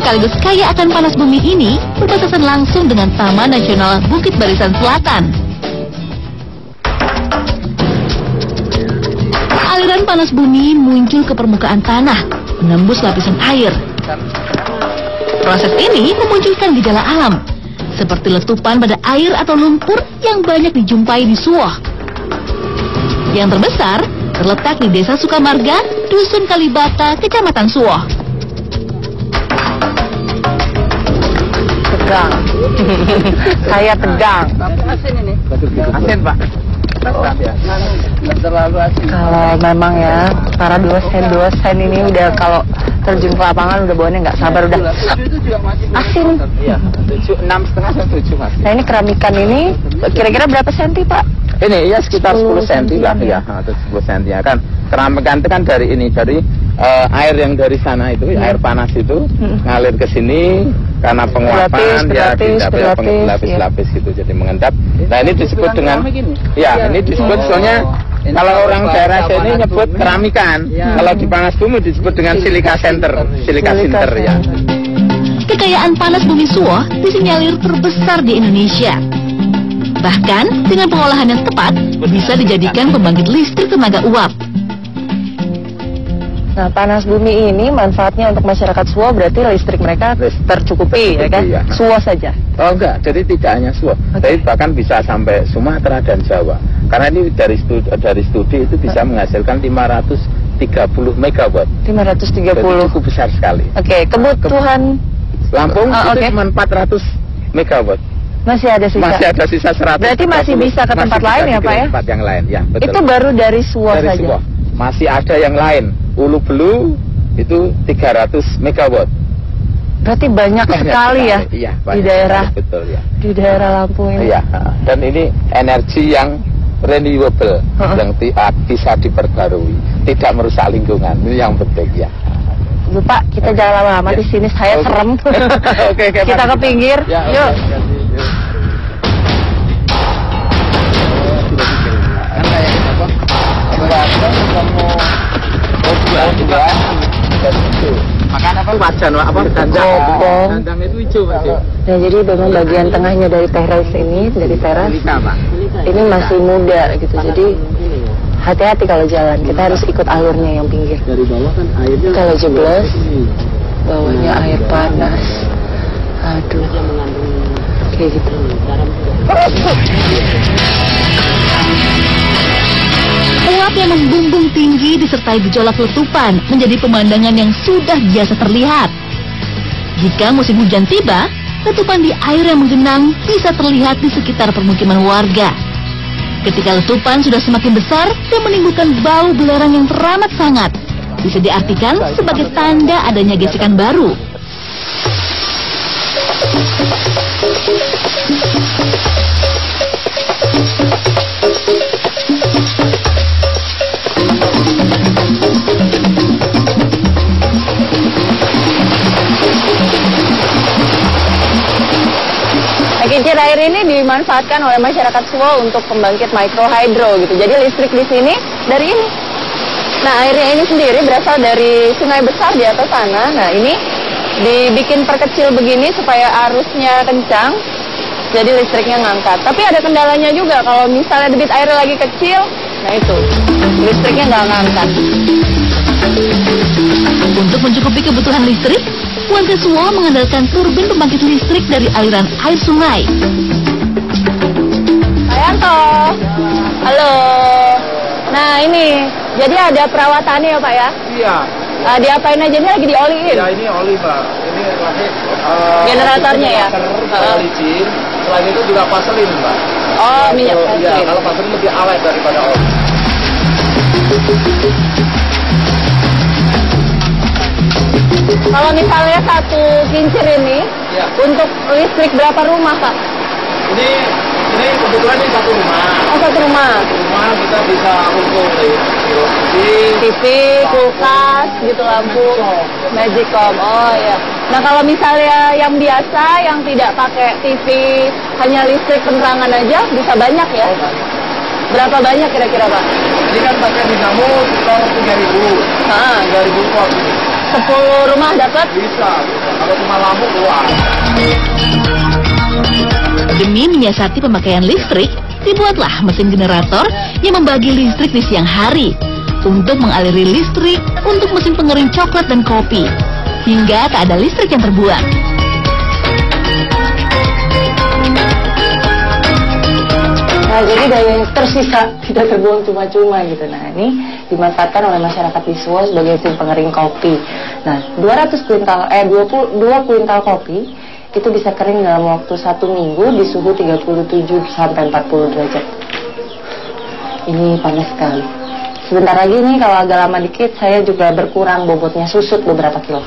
sekaligus kaya akan panas bumi ini berbatasan langsung dengan Taman Nasional Bukit Barisan Selatan. Aliran panas bumi muncul ke permukaan tanah, menembus lapisan air. Proses ini memunculkan gejala alam, seperti letupan pada air atau lumpur yang banyak dijumpai di Suwoh. Yang terbesar terletak di Desa Sukamarga, Dusun Kalibata, Kecamatan Suwoh. Tegang. Saya tegang. Asin ini. Asin, Pak. Kalau memang ya para dosen ini udah kalau terjun ke lapangan udah bawahnya nggak sabar udah asin. Iya, 6,5 sampai 7 Mas. Nah ini keramikan ini kira-kira berapa senti Pak? Ini ya sekitar 10 cm lah ya, atau 10 cm ya kan. Keramikan itu kan dari ini, dari air yang dari sana itu, air panas itu ngalir ke sini karena penguapan berlapis-lapis gitu, jadi mengendap. Nah ini disebut dengan, ya ini disebut soalnya kalau orang daerah sini nyebut keramikan, kalau di panas bumi disebut dengan silika center ya. Kekayaan panas bumi Suwoh disinyalir terbesar di Indonesia. Bahkan dengan pengolahan yang tepat bisa dijadikan pembangkit listrik tenaga uap. Nah panas bumi ini manfaatnya untuk masyarakat Suwoh berarti listrik mereka tercukupi ya kan? Ya. Suwoh saja? Oh enggak, jadi tidak hanya Suwoh, tapi bahkan bisa sampai Sumatera dan Jawa. Karena ini dari studi itu bisa menghasilkan 530 megawatt. 530. Jadi cukup besar sekali. Oke, kebutuhan Lampung itu cuma 400 megawatt. masih ada sisa. Masih ada sisa 100. Berarti masih bisa ke tempat lain ya Pak ya? Tempat yang lain, ya betul. Itu baru dari Suwoh dari saja? Suwoh. Masih ada yang lain. Ulu Belu itu 300 megawatt. Berarti banyak sekali ya, iya, di daerah sekali, betul ya. Di daerah Lampung ini. Iya, dan ini energi yang renewable, yang bisa diperbarui, tidak merusak lingkungan. Ini yang penting ya. Bu Pak, kita jangan lama-lama di sini, saya serem. Oke, kita ke pinggir, ya, yuk. Kan kayak apa? Makan apa? Wajan, apa? Dandang itu hijau, Pak. Nah, jadi memang bagian tengahnya dari teras ini, ini masih muda gitu. Jadi hati-hati kalau jalan, kita harus ikut alurnya yang pinggir. Dari bawah kan airnya. Kalau jeblos, bawahnya air panas. Aduh, kayak gitu. Uap yang membumbung tinggi disertai gejolak letupan menjadi pemandangan yang sudah biasa terlihat. Jika musim hujan tiba, letupan di air yang menggenang bisa terlihat di sekitar permukiman warga. Ketika letupan sudah semakin besar dan menimbulkan bau belerang yang teramat sangat, bisa diartikan sebagai tanda adanya gesekan baru. Kincir air ini dimanfaatkan oleh masyarakat Suwoh untuk pembangkit mikrohidro gitu. Jadi listrik di sini dari ini. Nah airnya ini sendiri berasal dari sungai besar di atas sana. Nah ini dibikin perkecil begini supaya arusnya kencang. Jadi listriknya ngangkat. Tapi ada kendalanya juga kalau misalnya debit air lagi kecil. Nah itu listriknya nggak ngangkat. Untuk mencukupi kebutuhan listrik, warga Suwoh mengandalkan turbin pembangkit listrik dari aliran air sungai. Pak Yanto, halo. Nah ini, jadi ada perawatannya ya Pak ya? Iya. Diapain aja, ini lagi dioliin? Ya ini oli, Pak. Ini lagi generatornya ya? Licin. Selain itu juga vaselin, Pak. Oh, minyak vaselin. Iya, kalau vaselin lebih awet daripada oli. Kalau misalnya satu kincir ini, ya, untuk listrik berapa rumah Pak? Ini kebetulan ini satu rumah. Oh, satu rumah. Rumah kita bisa untuk TV, kulkas, gitu lampu, Magicom. Oh ya. Nah kalau misalnya yang biasa, yang tidak pakai TV, hanya listrik penerangan aja, bisa banyak ya? Berapa banyak kira-kira Pak? Ini kan pakai dinamo sekitar 3.000 volt. 10 rumah dapat? Bisa. Kalau cuma lampu keluar. Demi menyiasati pemakaian listrik, dibuatlah mesin generator yang membagi listrik di siang hari untuk mengaliri listrik untuk mesin pengering coklat dan kopi, hingga tak ada listrik yang terbuang. Nah, jadi daya yang tersisa tidak terbuang cuma-cuma gitu. Nah, ini dimanfaatkan oleh masyarakat di Suwo sebagai mesin pengering kopi. Nah, 2 kuintal kopi itu bisa kering dalam waktu 1 minggu di suhu 37 sampai 40 derajat. Ini panas sekali. Sebentar lagi nih, kalau agak lama dikit, saya juga berkurang bobotnya, susut beberapa kilo.